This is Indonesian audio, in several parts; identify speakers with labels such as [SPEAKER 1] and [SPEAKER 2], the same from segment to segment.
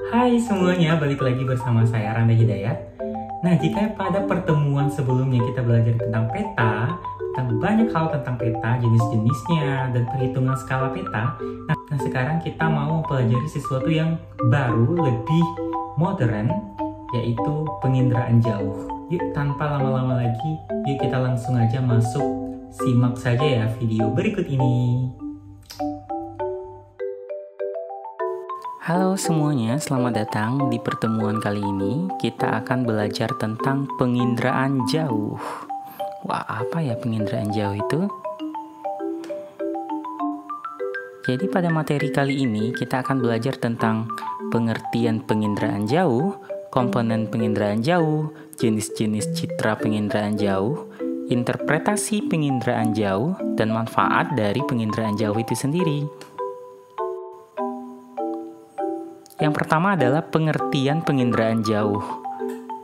[SPEAKER 1] Hai semuanya, balik lagi bersama saya Randa Hidayat. Nah, jika pada pertemuan sebelumnya kita belajar tentang peta, tentang banyak hal tentang peta, jenis-jenisnya, dan perhitungan skala peta, nah sekarang kita mau mempelajari sesuatu yang baru, lebih modern, yaitu penginderaan jauh. Yuk, tanpa lama-lama lagi, yuk kita langsung aja masuk, simak saja ya video berikut ini. Halo semuanya, selamat datang di pertemuan kali ini. Kita akan belajar tentang penginderaan jauh. Wah, apa ya penginderaan jauh itu? Jadi pada materi kali ini kita akan belajar tentang pengertian penginderaan jauh, komponen penginderaan jauh, jenis-jenis citra penginderaan jauh, interpretasi penginderaan jauh, dan manfaat dari penginderaan jauh itu sendiri. Yang pertama adalah pengertian penginderaan jauh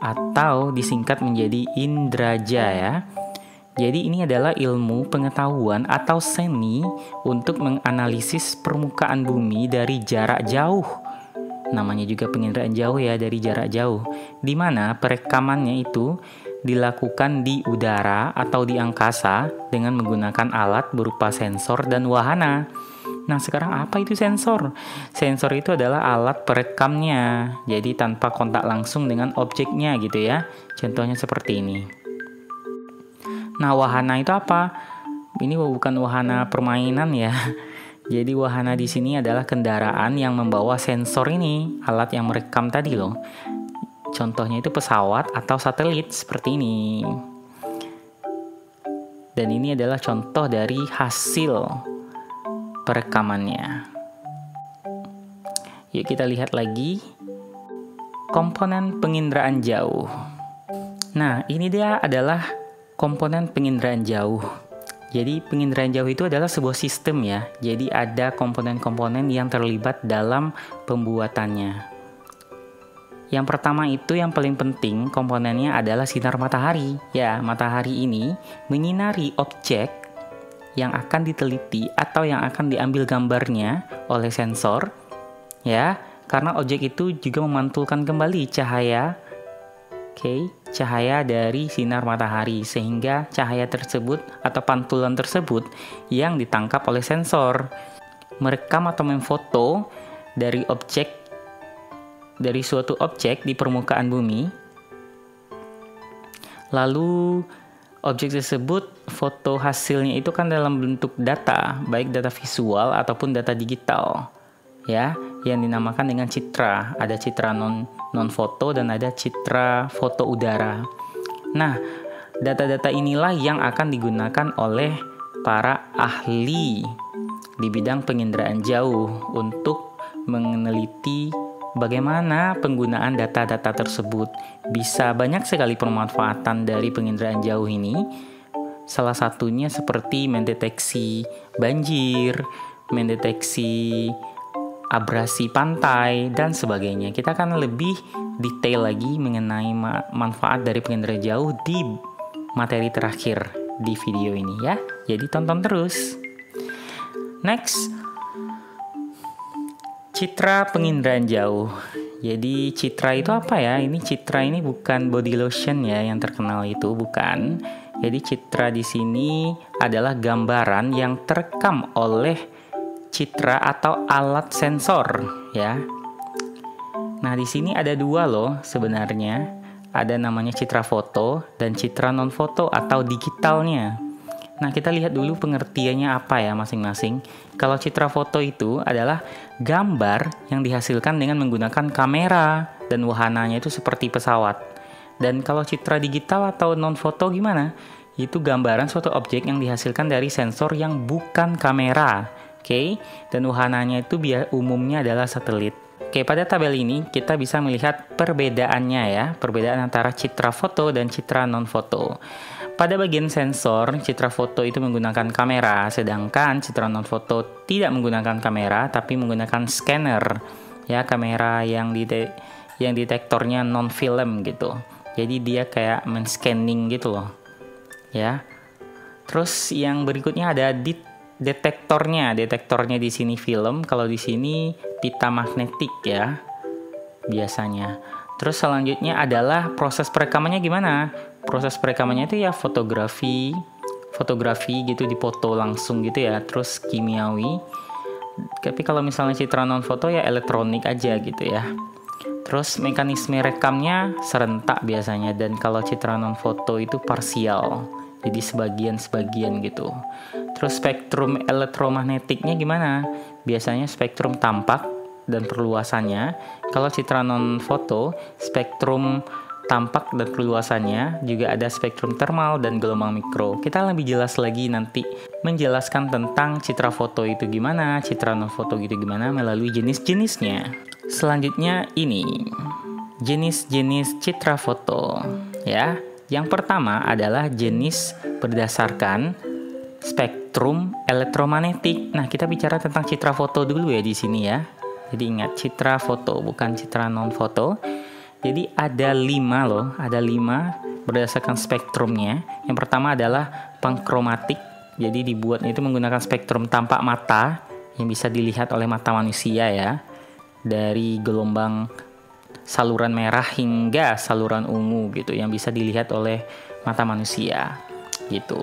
[SPEAKER 1] atau disingkat menjadi indraja ya. Jadi ini adalah ilmu pengetahuan atau seni untuk menganalisis permukaan bumi dari jarak jauh. Namanya juga penginderaan jauh ya, dari jarak jauh. Di mana perekamannya itu dilakukan di udara atau di angkasa dengan menggunakan alat berupa sensor dan wahana. Nah, sekarang apa itu sensor? Sensor itu adalah alat perekamnya, jadi tanpa kontak langsung dengan objeknya gitu ya. Contohnya seperti ini. Nah, wahana itu apa? Ini bukan wahana permainan ya. Jadi wahana di sini adalah kendaraan yang membawa sensor ini, alat yang merekam tadi loh. Contohnya itu pesawat atau satelit seperti ini. Dan ini adalah contoh dari hasil perekamannya. Yuk kita lihat lagi komponen penginderaan jauh. Nah, ini dia adalah komponen penginderaan jauh. Jadi penginderaan jauh itu adalah sebuah sistem ya. Jadi ada komponen-komponen yang terlibat dalam pembuatannya. Yang pertama itu yang paling penting komponennya adalah sinar matahari. Ya, matahari ini menyinari objek yang akan diteliti atau yang akan diambil gambarnya oleh sensor ya, karena objek itu juga memantulkan kembali cahaya cahaya dari sinar matahari, sehingga cahaya tersebut atau pantulan tersebut yang ditangkap oleh sensor merekam atau memfoto dari suatu objek di permukaan bumi. Lalu objek tersebut, foto hasilnya itu kan dalam bentuk data, baik data visual ataupun data digital, ya, yang dinamakan dengan citra. Ada citra non foto dan ada citra foto udara. Nah, data-data inilah yang akan digunakan oleh para ahli di bidang penginderaan jauh untuk meneliti bagaimana penggunaan data-data tersebut. Bisa banyak sekali pemanfaatan dari penginderaan jauh ini. Salah satunya seperti mendeteksi banjir, mendeteksi abrasi pantai, dan sebagainya. Kita akan lebih detail lagi mengenai manfaat dari penginderaan jauh di materi terakhir di video ini ya. Jadi tonton terus. Next, citra penginderaan jauh. Jadi citra itu apa ya? Ini citra ini bukan body lotion ya yang terkenal itu, bukan. Jadi citra di sini adalah gambaran yang terekam oleh citra atau alat sensor ya. Nah, di sini ada dua loh sebenarnya. Ada namanya citra foto dan citra non foto atau digitalnya. Nah, kita lihat dulu pengertiannya apa ya masing-masing. Kalau citra foto itu adalah gambar yang dihasilkan dengan menggunakan kamera dan wahananya itu seperti pesawat. Dan kalau citra digital atau non-foto gimana? Itu gambaran suatu objek yang dihasilkan dari sensor yang bukan kamera. Oke? Dan wahananya itu umumnya adalah satelit. Oke, pada tabel ini kita bisa melihat perbedaannya ya. Perbedaan antara citra foto dan citra non-foto. Pada bagian sensor, citra foto itu menggunakan kamera, sedangkan citra non-foto tidak menggunakan kamera, tapi menggunakan scanner, ya, kamera yang detektornya non-film gitu. Jadi dia kayak men-scanning gitu loh, ya. Terus yang berikutnya ada detektornya di sini film, kalau di sini pita magnetik ya. biasanya. Terus selanjutnya adalah proses perekamannya gimana? Proses perekamannya itu ya fotografi gitu, dipoto langsung gitu ya, terus kimiawi. Tapi kalau misalnya citra non foto ya elektronik aja gitu ya. Terus mekanisme rekamnya serentak biasanya, dan kalau citra non foto itu parsial, jadi sebagian-sebagian gitu. Terus spektrum elektromagnetiknya gimana? Biasanya spektrum tampak dan perluasannya. Kalau citra non foto, spektrum tampak dan perluasannya, juga ada spektrum termal dan gelombang mikro. Kita lebih jelas lagi nanti menjelaskan tentang citra foto itu gimana, citra non foto gitu gimana melalui jenis-jenisnya. Selanjutnya ini jenis-jenis citra foto ya. Yang pertama adalah jenis berdasarkan spektrum elektromagnetik. Nah, kita bicara tentang citra foto dulu ya di sini ya. Jadi ingat, citra foto bukan citra non foto. Jadi ada 5 berdasarkan spektrumnya. Yang pertama adalah pankromatik. Jadi dibuatnya itu menggunakan spektrum tampak mata yang bisa dilihat oleh mata manusia ya. Dari gelombang saluran merah hingga saluran ungu gitu yang bisa dilihat oleh mata manusia gitu.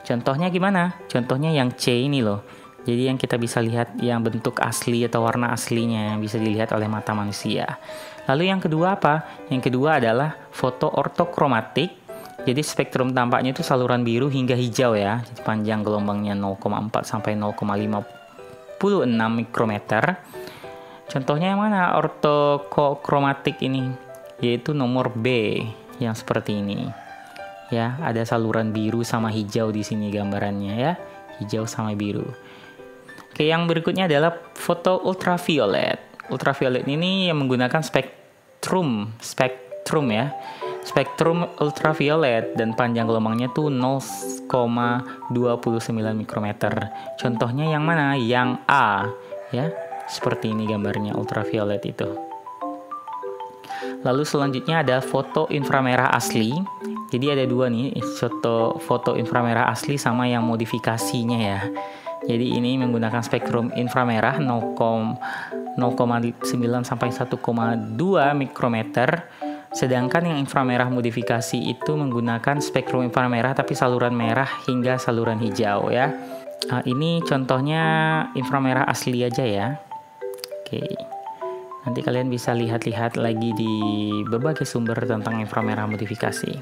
[SPEAKER 1] Contohnya gimana? Contohnya yang C ini loh. Jadi yang kita bisa lihat yang bentuk asli atau warna aslinya yang bisa dilihat oleh mata manusia. Lalu yang kedua apa? Yang kedua adalah foto ortokromatik. Jadi spektrum tampaknya itu saluran biru hingga hijau ya. Jadi panjang gelombangnya 0,4 sampai 0,56 mikrometer. Contohnya yang mana ortokromatik ini? Yaitu nomor B yang seperti ini. Ya, ada saluran biru sama hijau di sini gambarannya ya. Hijau sama biru. Oke, yang berikutnya adalah foto ultraviolet. Ultraviolet ini yang menggunakan spektrum ya. Spektrum ultraviolet dan panjang gelombangnya tuh 0,29 mikrometer. Contohnya yang mana? Yang A ya. Seperti ini gambarnya ultraviolet itu. Lalu selanjutnya ada foto inframerah asli. Jadi ada 2 nih, foto inframerah asli sama yang modifikasinya ya. Jadi ini menggunakan spektrum inframerah 0,9 sampai 1,2 mikrometer. Sedangkan yang inframerah modifikasi itu menggunakan spektrum inframerah tapi saluran merah hingga saluran hijau ya. Ini contohnya inframerah asli aja ya. Oke. Nanti kalian bisa lihat-lihat lagi di berbagai sumber tentang inframerah modifikasi.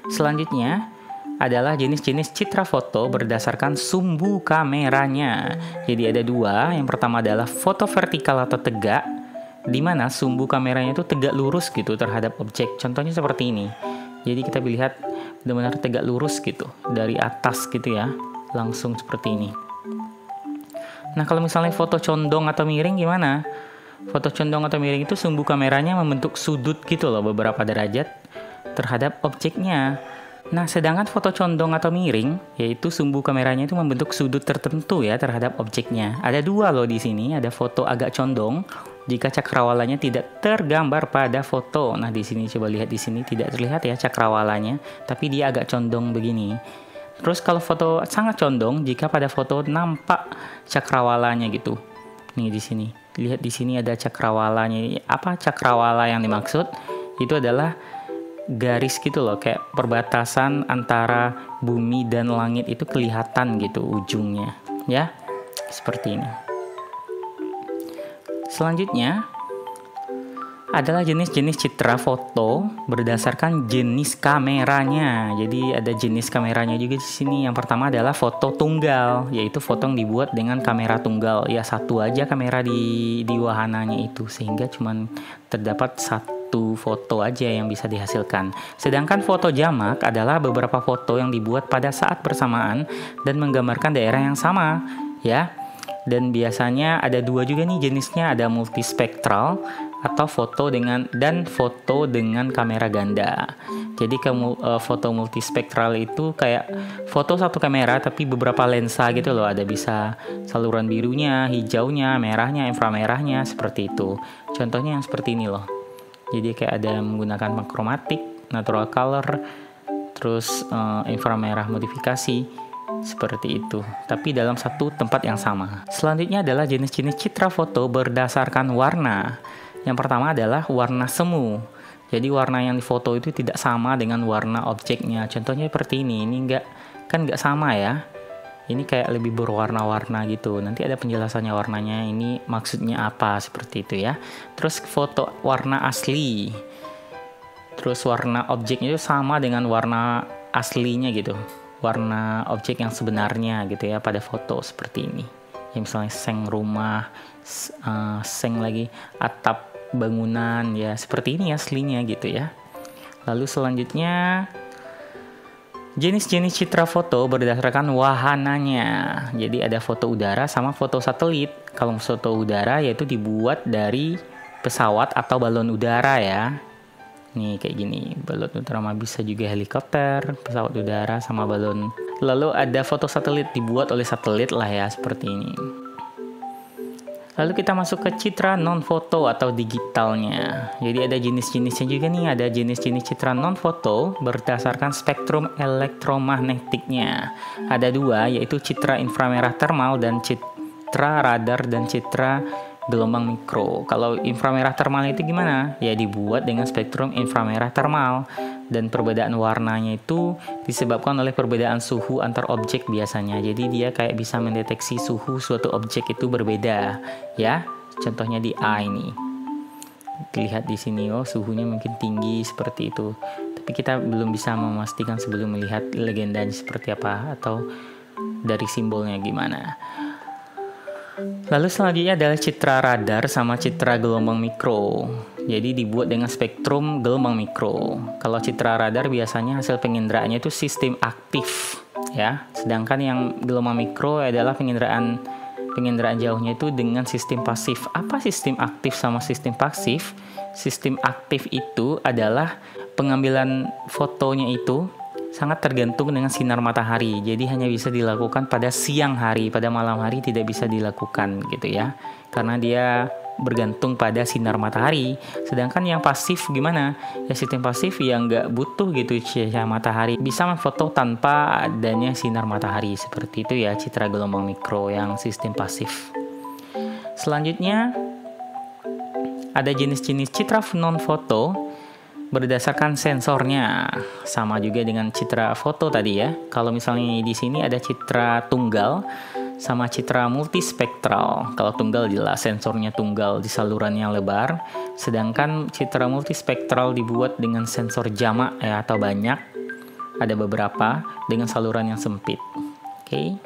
[SPEAKER 1] Selanjutnya adalah jenis-jenis citra foto berdasarkan sumbu kameranya. Jadi ada 2. Yang pertama adalah foto vertikal atau tegak, di mana sumbu kameranya itu tegak lurus gitu terhadap objek. Contohnya seperti ini. Jadi kita lihat benar-benar tegak lurus gitu dari atas gitu ya, langsung seperti ini. Nah, kalau misalnya foto condong atau miring gimana? Foto condong atau miring itu sumbu kameranya membentuk sudut gitu loh, beberapa derajat terhadap objeknya. Nah, sedangkan foto condong atau miring, yaitu sumbu kameranya itu membentuk sudut tertentu ya terhadap objeknya. Ada 2 loh di sini, ada foto agak condong jika cakrawalanya tidak tergambar pada foto. Nah, di sini coba lihat, di sini tidak terlihat ya cakrawalanya, tapi dia agak condong begini. Terus kalau foto sangat condong jika pada foto nampak cakrawalanya gitu. Nih di sini. Lihat di sini ada cakrawalanya. Apa cakrawala yang dimaksud? Itu adalah garis gitu loh, kayak perbatasan antara bumi dan langit itu kelihatan gitu ujungnya ya, seperti ini. Selanjutnya adalah jenis-jenis citra foto berdasarkan jenis kameranya. Jadi ada jenis kameranya juga di sini. Yang pertama adalah foto tunggal, yaitu foto yang dibuat dengan kamera tunggal. Ya, satu aja kamera di wahananya itu, sehingga cuman terdapat satu foto aja yang bisa dihasilkan. Sedangkan foto jamak adalah beberapa foto yang dibuat pada saat bersamaan dan menggambarkan daerah yang sama ya. Dan biasanya ada 2 juga nih jenisnya, ada multispektral atau foto dengan kamera ganda. Jadi foto multispektral itu kayak foto satu kamera tapi beberapa lensa gitu loh. Ada bisa saluran birunya, hijaunya, merahnya, inframerahnya, seperti itu. Contohnya yang seperti ini loh. Jadi kayak ada menggunakan makromatik, natural color, terus inframerah modifikasi, seperti itu. Tapi dalam satu tempat yang sama. Selanjutnya adalah jenis-jenis citra foto berdasarkan warna. Yang pertama adalah warna semu. Jadi warna yang difoto itu tidak sama dengan warna objeknya. Contohnya seperti ini nggak sama ya. Ini kayak lebih berwarna-warna gitu. Nanti ada penjelasannya warnanya ini maksudnya apa seperti itu ya. Terus foto warna asli. Terus warna objeknya itu sama dengan warna aslinya gitu. Warna objek yang sebenarnya gitu ya pada foto seperti ini. Ya misalnya seng rumah, seng lagi atap bangunan ya seperti ini aslinya gitu ya. Lalu selanjutnya jenis-jenis citra foto berdasarkan wahananya. Jadi ada foto udara sama foto satelit. Kalau foto udara yaitu dibuat dari pesawat atau balon udara ya. Nih kayak gini, balon udara bisa juga helikopter, pesawat udara sama balon. Lalu ada foto satelit dibuat oleh satelit lah ya seperti ini. Lalu kita masuk ke citra non-foto atau digitalnya. Jadi ada jenis-jenisnya juga nih, ada jenis-jenis citra non-foto berdasarkan spektrum elektromagnetiknya. Ada dua, yaitu citra inframerah termal dan citra radar dan citra gelombang mikro. Kalau inframerah termal itu gimana? Ya dibuat dengan spektrum inframerah termal dan perbedaan warnanya itu disebabkan oleh perbedaan suhu antar objek biasanya. Jadi dia kayak bisa mendeteksi suhu suatu objek itu berbeda, ya. Contohnya di A ini. Lihat di sini suhunya mungkin tinggi seperti itu. Tapi kita belum bisa memastikan sebelum melihat legendanya seperti apa atau dari simbolnya gimana. Lalu selanjutnya adalah citra radar sama citra gelombang mikro. Jadi dibuat dengan spektrum gelombang mikro. Kalau citra radar biasanya hasil penginderaan itu sistem aktif ya. Sedangkan yang gelombang mikro adalah penginderaan jauhnya itu dengan sistem pasif. Apa sistem aktif sama sistem pasif? Sistem aktif itu adalah pengambilan fotonya itu sangat tergantung dengan sinar matahari. Jadi hanya bisa dilakukan pada siang hari, pada malam hari tidak bisa dilakukan gitu ya. Karena dia bergantung pada sinar matahari. Sedangkan yang pasif gimana? Ya sistem pasif yang nggak butuh gitu cahaya matahari. Bisa memfoto tanpa adanya sinar matahari. Seperti itu ya citra gelombang mikro yang sistem pasif. Selanjutnya ada jenis-jenis citra non-foto berdasarkan sensornya, sama juga dengan citra foto tadi ya. Kalau misalnya di sini ada citra tunggal sama citra multispektral. Kalau tunggal jelas sensornya tunggal di saluran yang lebar, sedangkan citra multispektral dibuat dengan sensor jamak ya atau banyak. Ada beberapa dengan saluran yang sempit. Oke.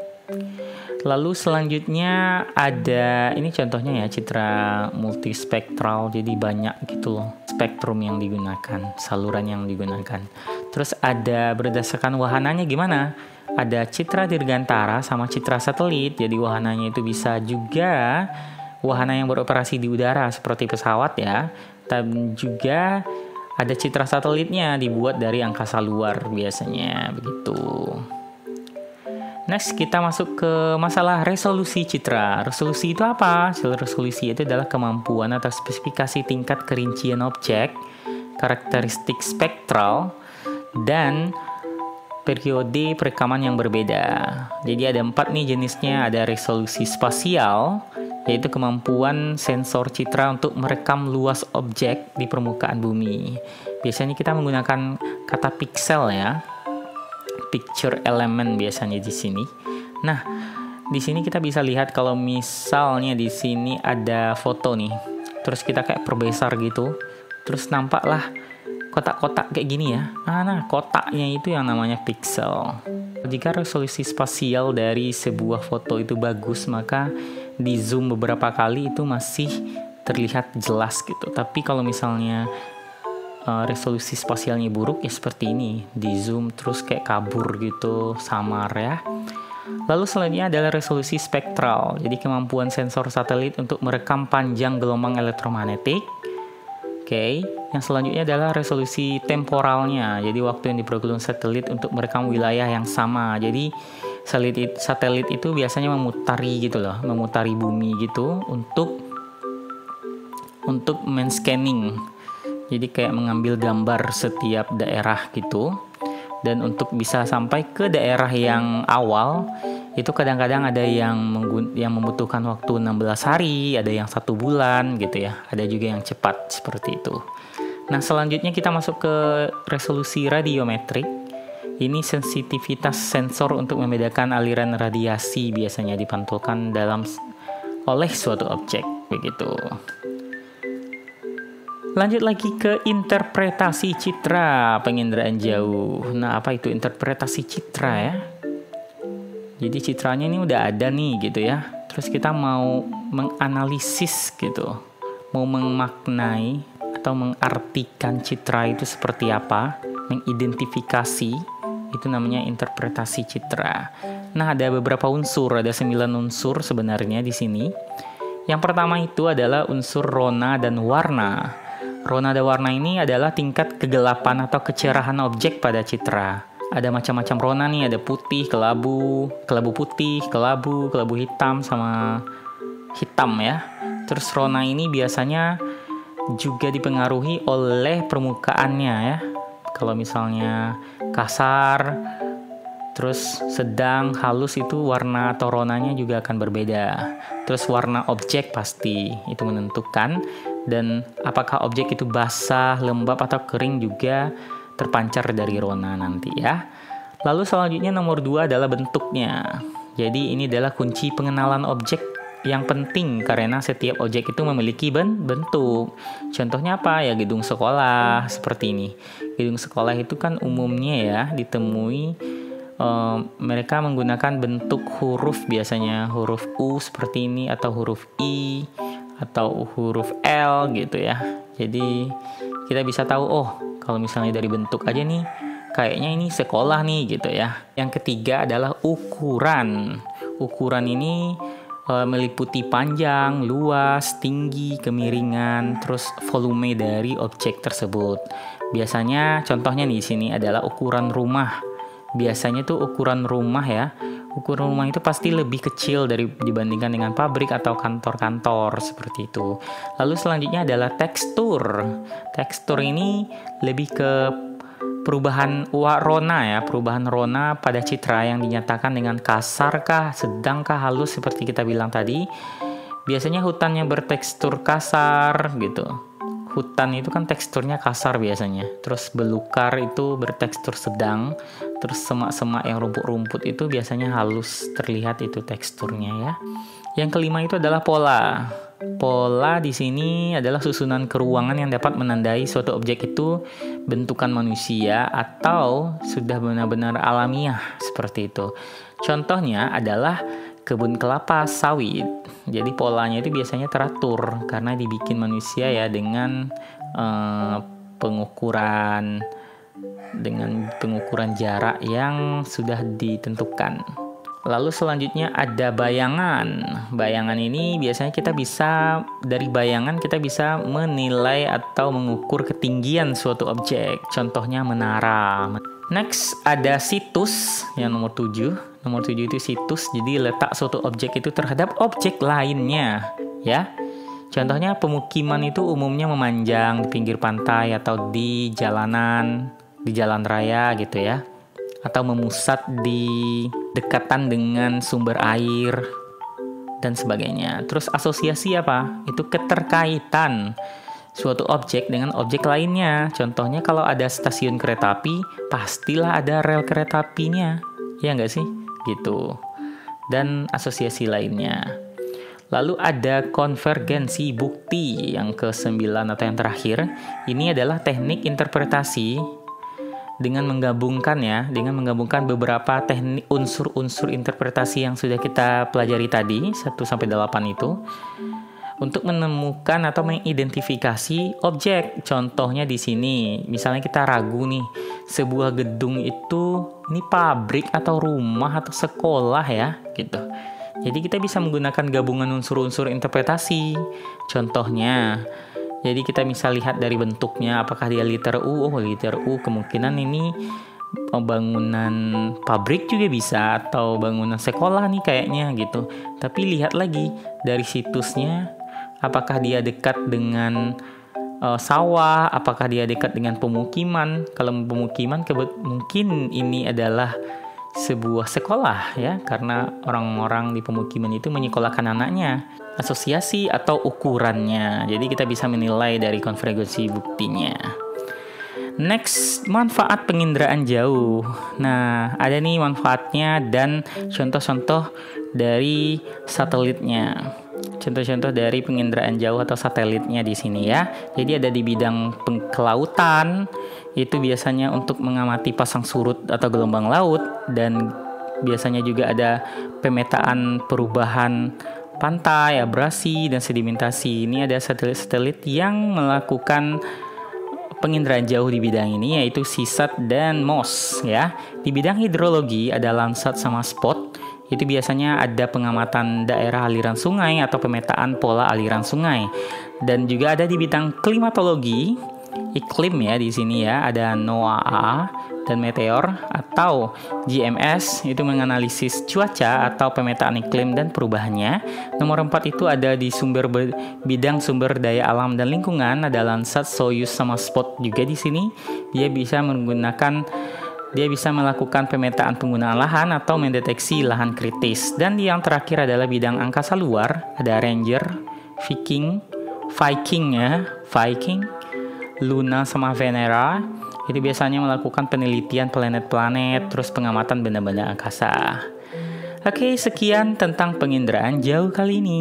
[SPEAKER 1] Lalu selanjutnya ada ini contohnya ya citra multispektral, jadi banyak gitu loh spektrum yang digunakan, saluran yang digunakan. Terus ada berdasarkan wahananya gimana? Ada citra dirgantara sama citra satelit. Jadi wahananya itu bisa juga wahana yang beroperasi di udara seperti pesawat ya. Dan juga ada citra satelitnya dibuat dari angkasa luar biasanya begitu. Next kita masuk ke masalah resolusi citra. Resolusi itu apa? Resolusi itu adalah kemampuan atau spesifikasi tingkat kerincian objek, karakteristik spektral, dan periode perekaman yang berbeda. Jadi ada 4 nih jenisnya. Ada resolusi spasial, yaitu kemampuan sensor citra untuk merekam luas objek di permukaan bumi. Biasanya kita menggunakan kata piksel ya. Picture element biasanya di sini. Nah, di sini kita bisa lihat kalau misalnya di sini ada foto nih. Terus kita kayak perbesar gitu. Terus nampaklah kotak-kotak kayak gini ya. Nah, kotaknya itu yang namanya pixel. Jika resolusi spasial dari sebuah foto itu bagus, maka di zoom beberapa kali itu masih terlihat jelas gitu. Tapi kalau misalnya resolusi spasialnya buruk ya seperti ini, di zoom terus kayak kabur gitu, samar ya. Lalu selanjutnya adalah resolusi spektral, jadi kemampuan sensor satelit untuk merekam panjang gelombang elektromagnetik. Oke, yang selanjutnya adalah resolusi temporalnya, jadi waktu yang diperlukan satelit untuk merekam wilayah yang sama. Jadi satelit itu biasanya memutari gitu loh, memutari bumi gitu untuk men-scanning. Jadi kayak mengambil gambar setiap daerah gitu. Dan untuk bisa sampai ke daerah yang awal, itu kadang-kadang ada yang membutuhkan waktu 16 hari, ada yang 1 bulan gitu ya. Ada juga yang cepat seperti itu. Nah, selanjutnya kita masuk ke resolusi radiometrik. Ini sensitivitas sensor untuk membedakan aliran radiasi biasanya dipantulkan oleh suatu objek begitu. Lanjut lagi ke interpretasi citra penginderaan jauh. Nah, apa itu interpretasi citra ya? Jadi citranya ini udah ada nih gitu ya. Terus kita mau menganalisis gitu. Mau memaknai atau mengartikan citra itu seperti apa, mengidentifikasi, itu namanya interpretasi citra. Nah, ada beberapa unsur, ada 9 unsur sebenarnya di sini. Yang pertama itu adalah unsur rona dan warna. Rona dan warna ini adalah tingkat kegelapan atau kecerahan objek pada citra. Ada macam-macam rona nih, ada putih, kelabu putih, kelabu hitam, sama hitam ya. Terus rona ini biasanya juga dipengaruhi oleh permukaannya ya. Kalau misalnya kasar, terus sedang, halus, itu warna atau ronanya juga akan berbeda. Terus warna objek pasti itu menentukan, dan apakah objek itu basah, lembab, atau kering juga terpancar dari rona nanti ya. Lalu selanjutnya nomor 2 adalah bentuknya. Jadi ini adalah kunci pengenalan objek yang penting karena setiap objek itu memiliki bentuk. Contohnya apa ya? Gedung sekolah seperti ini. Gedung sekolah itu kan umumnya ya ditemui mereka menggunakan bentuk huruf, biasanya huruf U seperti ini, atau huruf I, atau huruf L gitu ya. Jadi kita bisa tahu, oh kalau misalnya dari bentuk aja nih, kayaknya ini sekolah nih gitu ya. Yang ketiga adalah ukuran. Ukuran ini meliputi panjang, luas, tinggi, kemiringan, terus volume dari objek tersebut. Biasanya contohnya di sini adalah ukuran rumah. Biasanya tuh ukuran rumah ya. Ukuran rumah itu pasti lebih kecil dibandingkan dengan pabrik atau kantor-kantor seperti itu. Lalu selanjutnya adalah tekstur. Tekstur ini lebih ke perubahan rona ya, perubahan rona pada citra yang dinyatakan dengan kasar kah, sedang kah, halus seperti kita bilang tadi. Biasanya hutan yang bertekstur kasar gitu. Hutan itu kan teksturnya kasar biasanya. Terus belukar itu bertekstur sedang. Terus semak-semak yang rumput-rumput itu biasanya halus, terlihat itu teksturnya ya. Yang kelima itu adalah pola. Pola di sini adalah susunan keruangan yang dapat menandai suatu objek itu bentukan manusia atau sudah benar-benar alamiah seperti itu. Contohnya adalah kebun kelapa sawit. Jadi polanya itu biasanya teratur karena dibikin manusia ya dengan pengukuran jarak yang sudah ditentukan. Lalu selanjutnya ada bayangan. Bayangan ini biasanya dari bayangan kita bisa menilai atau mengukur ketinggian suatu objek. Contohnya menara. Next ada situs yang nomor 7. Nomor 7 itu situs, jadi letak suatu objek itu terhadap objek lainnya ya. Contohnya pemukiman itu umumnya memanjang di pinggir pantai atau di jalanan, di jalan raya gitu ya. Atau memusat di dekatan dengan sumber air dan sebagainya. Terus asosiasi apa? Itu keterkaitan suatu objek dengan objek lainnya. Contohnya kalau ada stasiun kereta api, pastilah ada rel kereta apinya. Ya nggak sih? Gitu. Dan asosiasi lainnya. Lalu ada konvergensi bukti yang ke-9 atau yang terakhir. Ini adalah teknik interpretasi dengan menggabungkan beberapa teknik unsur-unsur interpretasi yang sudah kita pelajari tadi 1-8 itu untuk menemukan atau mengidentifikasi objek. Contohnya di sini, misalnya kita ragu nih, sebuah gedung itu ini pabrik atau rumah atau sekolah ya, gitu. Jadi kita bisa menggunakan gabungan unsur-unsur interpretasi. Contohnya, jadi kita bisa lihat dari bentuknya, apakah dia liter U. Oh, liter U kemungkinan ini bangunan pabrik juga bisa, atau bangunan sekolah nih kayaknya gitu. Tapi lihat lagi dari situsnya, apakah dia dekat dengan sawah, apakah dia dekat dengan pemukiman. Kalau pemukiman mungkin ini adalah sebuah sekolah ya, karena orang-orang di pemukiman itu menyekolahkan anaknya, asosiasi atau ukurannya. Jadi kita bisa menilai dari konvergensi buktinya. Next, manfaat penginderaan jauh. Nah, ada nih manfaatnya dan contoh-contoh dari satelitnya. Contoh-contoh dari penginderaan jauh atau satelitnya di sini ya. Jadi ada di bidang kelautan, itu biasanya untuk mengamati pasang surut atau gelombang laut, dan biasanya juga ada pemetaan perubahan pantai, abrasi, dan sedimentasi. Ini ada satelit-satelit yang melakukan penginderaan jauh di bidang ini, yaitu SEASAT dan MOSS ya. Di bidang hidrologi ada Landsat sama SPOT. Itu biasanya ada pengamatan daerah aliran sungai atau pemetaan pola aliran sungai. Dan juga ada di bidang klimatologi, iklim ya di sini ya, ada NOAA dan Meteor atau GMS, itu menganalisis cuaca atau pemetaan iklim dan perubahannya. Nomor 4 itu ada di bidang sumber daya alam dan lingkungan, ada Landsat, Soyuz sama SPOT juga di sini. Dia bisa melakukan pemetaan penggunaan lahan atau mendeteksi lahan kritis. Dan yang terakhir adalah bidang angkasa luar, ada Ranger, Viking, Luna sama Venera. Itu biasanya melakukan penelitian planet-planet, terus pengamatan benda-benda angkasa. Oke, sekian tentang penginderaan jauh kali ini.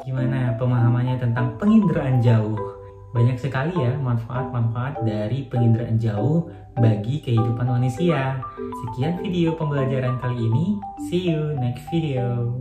[SPEAKER 1] Gimana pemahamannya tentang penginderaan jauh? Banyak sekali ya manfaat-manfaat dari penginderaan jauh bagi kehidupan manusia. Sekian video pembelajaran kali ini. See you next video.